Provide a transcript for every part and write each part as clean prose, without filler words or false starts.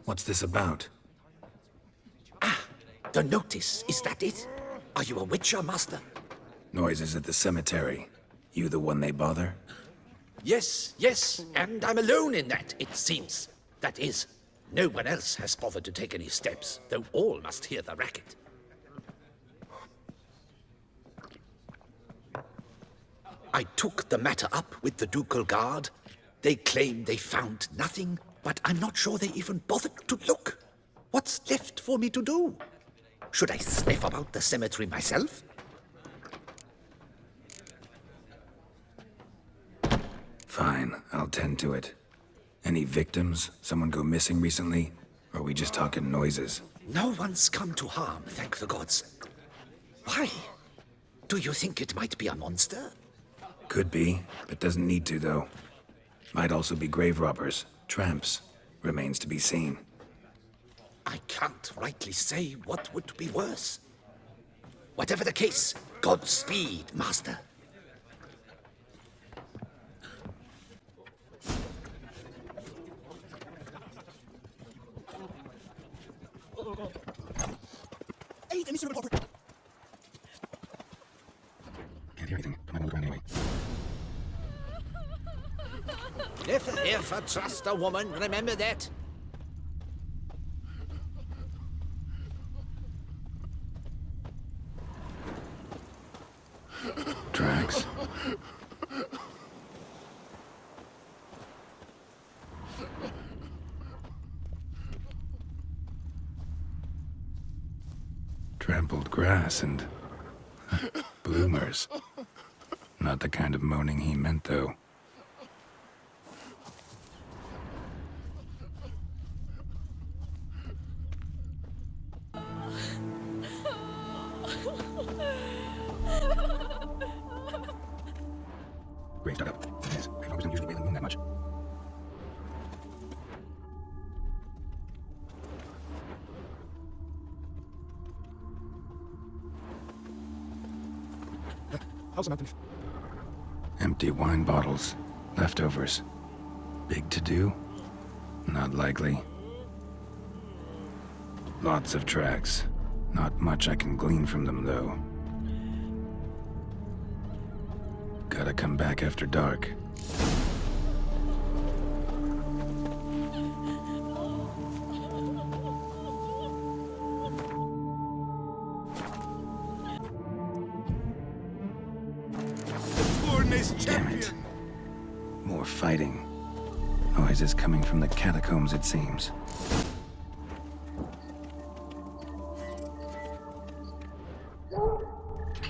What's this about? The notice, is that it? Are you a witcher, master? Noises at the cemetery. You the one they bother? Yes, and I'm alone in that, it seems. That is, no one else has bothered to take any steps, though all must hear the racket. I took the matter up with the ducal guard. They claim they found nothing, but I'm not sure they even bothered to look. What's left for me to do? Should I sniff about the cemetery myself? Fine, I'll tend to it. Any victims? Someone go missing recently? Or are we just talking noises? No one's come to harm, thank the gods. Why? Do you think it might be a monster? Could be, but doesn't need to, though. Might also be grave robbers, tramps. Remains to be seen. I can't rightly say what would be worse. Whatever the case, Godspeed, master. Can't hear anything, but I won't look around anyway. Never trust a woman, remember that? Tracks. Trampled grass and bloomers. Not the kind of moaning he meant, though. Grave dug up. It is. Grave robbers don't usually bathe in the moon that much. How's the mountain? Empty wine bottles. Leftovers. Big to do? Not likely. Lots of tracks. Not much I can glean from them, though. Gotta come back after dark. Damn it. More fighting. Noises coming from the catacombs, it seems.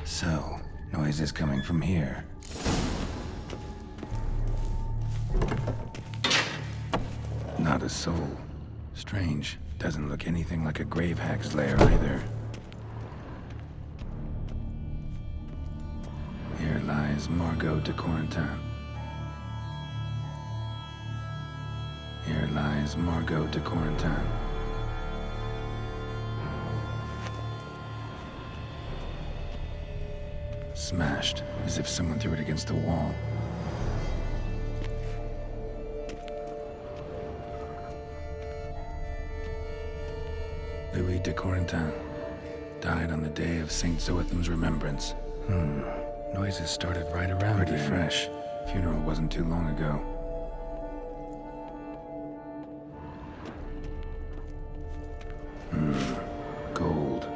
So, noises coming from here. Not a soul. Strange. Doesn't look anything like a grave hack's lair either. Here lies Margot de Corentin. Here lies Margot de Corentin. Smashed, as if someone threw it against the wall. Louis de Corentin died on the day of Saint Zoetham's remembrance. Noises started right around Pretty fresh. Funeral wasn't too long ago. Gold.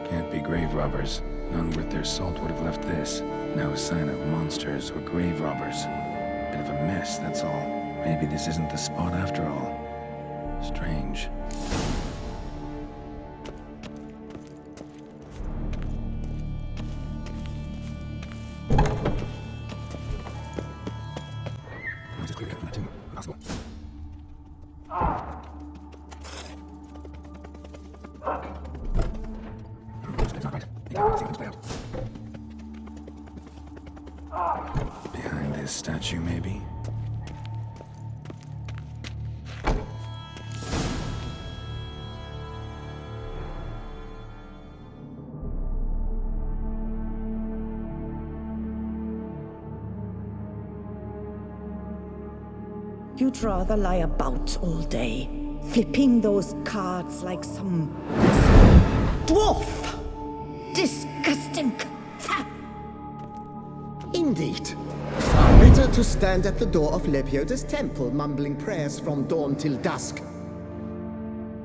Can't be grave robbers. None worth their salt would have left this. No sign of monsters or grave robbers. Bit of a mess, that's all. Maybe this isn't the spot after all. Strange. Behind this statue, maybe? You'd rather lie about all day. flipping those cards like some dwarf. Disgusting. Indeed. Far better to stand at the door of Lepioda's temple, mumbling prayers from dawn till dusk.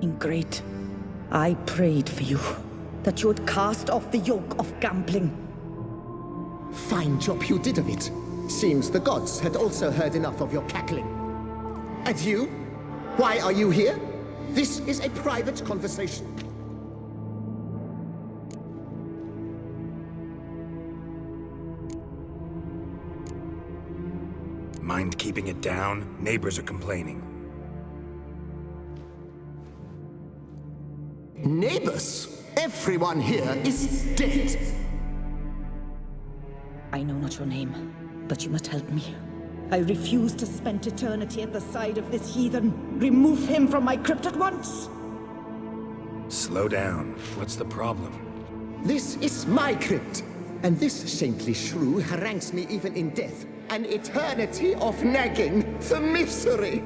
Ingrate, I prayed for you, that you would cast off the yoke of gambling. Fine job you did of it. Seems the gods had also heard enough of your cackling. And you? Why are you here? This is a private conversation. Mind keeping it down? Neighbors are complaining. Neighbors? Everyone here is dead. I know not your name, but you must help me. I refuse to spend eternity at the side of this heathen. Remove him from my crypt at once! Slow down. What's the problem? This is my crypt, and this saintly shrew harangues me even in death. An eternity of nagging, the misery!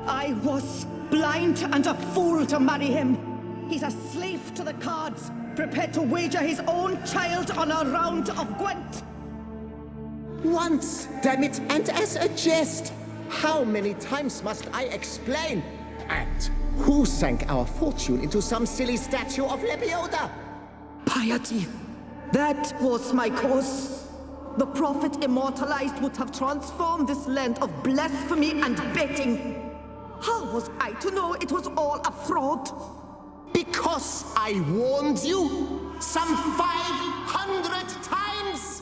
I was blind and a fool to marry him. He's a slave to the cards, prepared to wager his own child on a round of Gwent. Once, damn it, and as a jest! How many times must I explain? And who sank our fortune into some silly statue of Lepioda? Piety. That was my cause. The prophet immortalized would have transformed this land of blasphemy and betting. How was I to know it was all a fraud? Because I warned you some 500 times!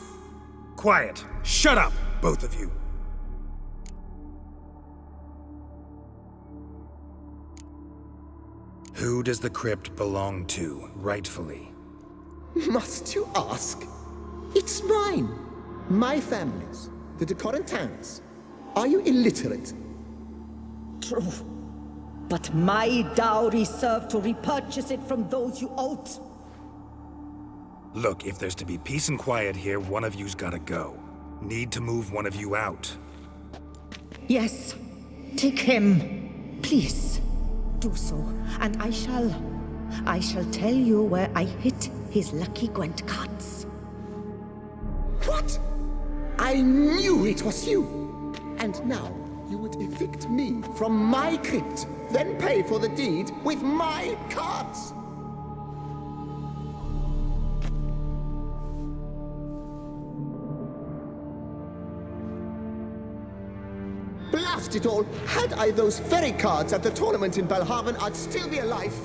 Quiet! Shut up, both of you! Who does the crypt belong to, rightfully? Must you ask? It's mine. My family's. The de Corentins. Are you illiterate? True. But my dowry served to repurchase it from those you owed. Look, if there's to be peace and quiet here, one of you's gotta go. Need to move one of you out. Yes. Take him. Please. Do so. And I shall tell you where I hid his lucky Gwent cards. What? I knew it was you! And now you would evict me from my crypt, then pay for the deed with my cards! Blast it all! Had I those very cards at the tournament in Belhaven, I'd still be alive.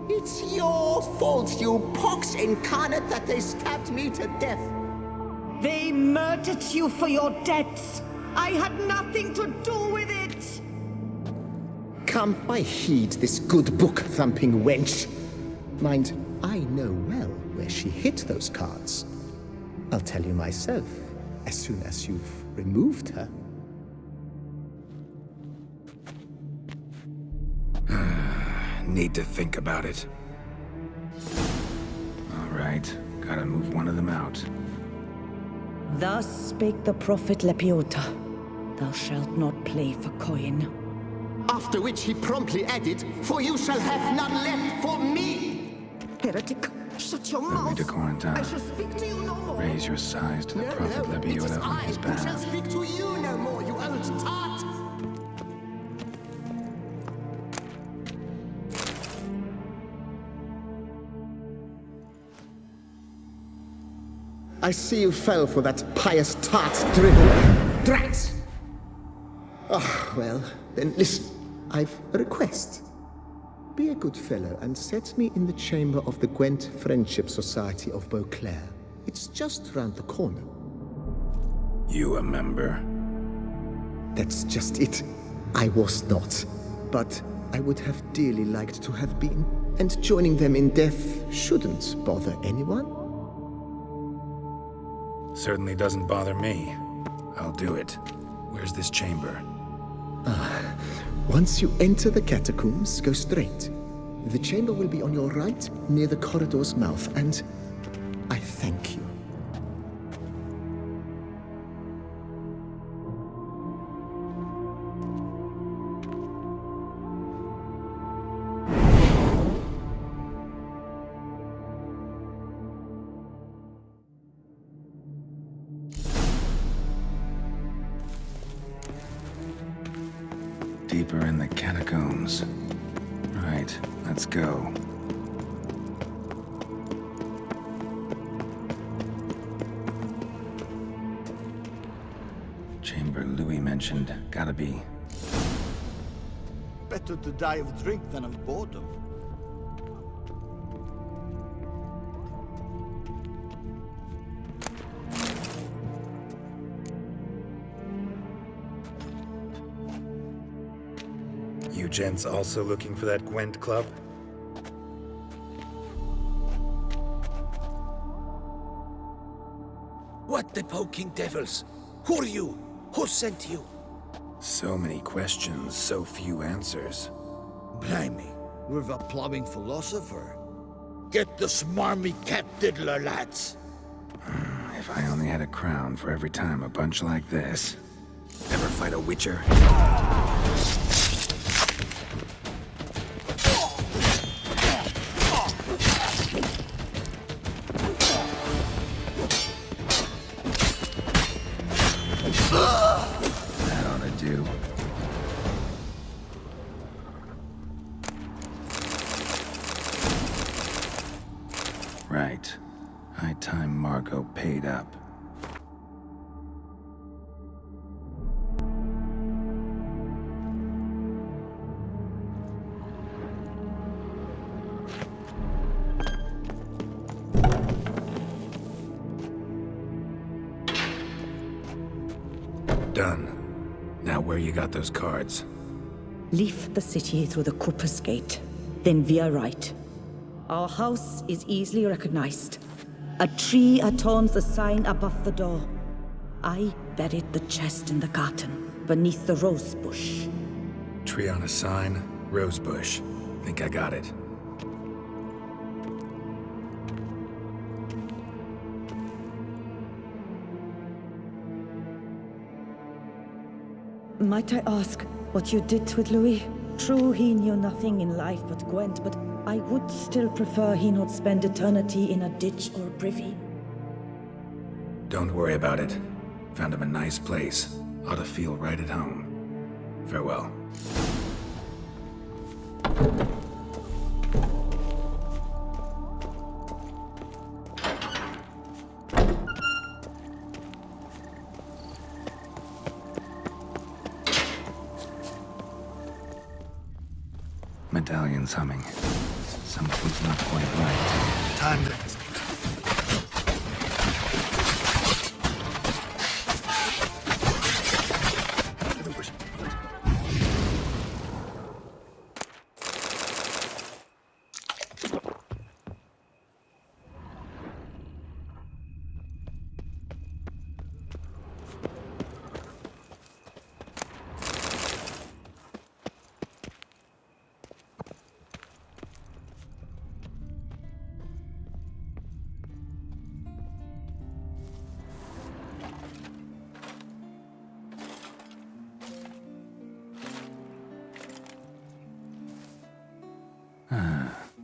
It's your fault, you pox incarnate, that they stabbed me to death. They murdered you for your debts. I had nothing to do with it. Come, I heed this good book-thumping wench. Mind, I know well where she hid those cards. I'll tell you myself, as soon as you've removed her. Need to think about it. All right, gotta move one of them out. Thus spake the prophet Lepiota. Thou shalt not play for coin. After which he promptly added, "For you shall have none left for me!" Heretic, shut your Only mouth. de Corentin. I shall speak to you no more. Raise your sighs to the prophet it is Lepiota on I his who shall behalf. speak to you no more, you old tart! I see you fell for that pious tart's drivel. Drat! Ah, well, then listen. I've a request. Be a good fellow and set me in the chamber of the Gwent Friendship Society of Beauclair. It's just round the corner. You a member? That's just it. I was not. But I would have dearly liked to have been. And joining them in death shouldn't bother anyone. Certainly doesn't bother me. I'll do it. Where's this chamber? Once you enter the catacombs, go straight. The chamber will be on your right, near the corridor's mouth, and I thank you. deeper in the catacombs. Right, let's go. Chamber Louis mentioned. Gotta be. Better to die of drink than of boredom. You gents also looking for that Gwent club? What the poking devils? Who are you? Who sent you? So many questions, so few answers. Blimey, we're a plumbing philosopher. Get the smarmy cat diddler, lads. If I only had a crown for every time a bunch like this. Ever fight a witcher? That ought to do. Right. High time Margot paid up. Done. Now where you got those cards? Leave the city through the Cooper's Gate, then via right. Our house is easily recognized. A tree adorns the sign above the door. I buried the chest in the garden, beneath the rose bush. Tree on a sign, rose bush. Think I got it. Might I ask what you did with Louis? True, he knew nothing in life but Gwent, but I would still prefer he not spend eternity in a ditch or a privy. Don't worry about it. Found him a nice place. Ought to feel right at home. Farewell. Medallion's humming. Something's not quite right. Time to...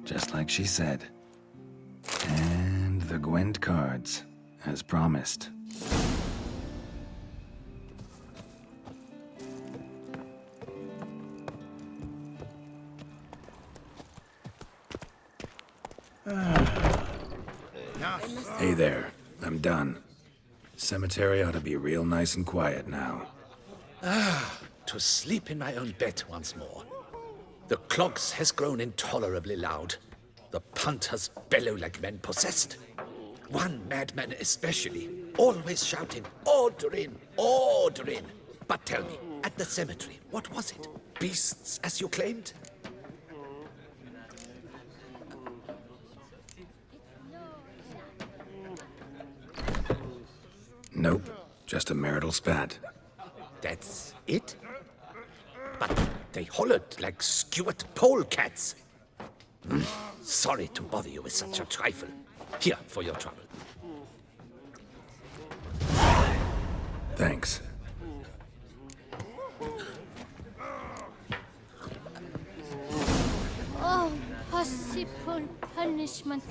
Just like she said. And the Gwent cards, as promised. Hey there, I'm done. Cemetery ought to be real nice and quiet now. To sleep in my own bed once more. The clogs has grown intolerably loud. The punters bellow like men possessed. One madman especially, always shouting, "Order in, order in." But tell me, at the cemetery, what was it? Beasts, as you claimed? Nope, just a marital spat. That's it? But they hollered like skewered polecats. Sorry to bother you with such a trifle. Here, for your trouble. Thanks. Oh, possible punishment.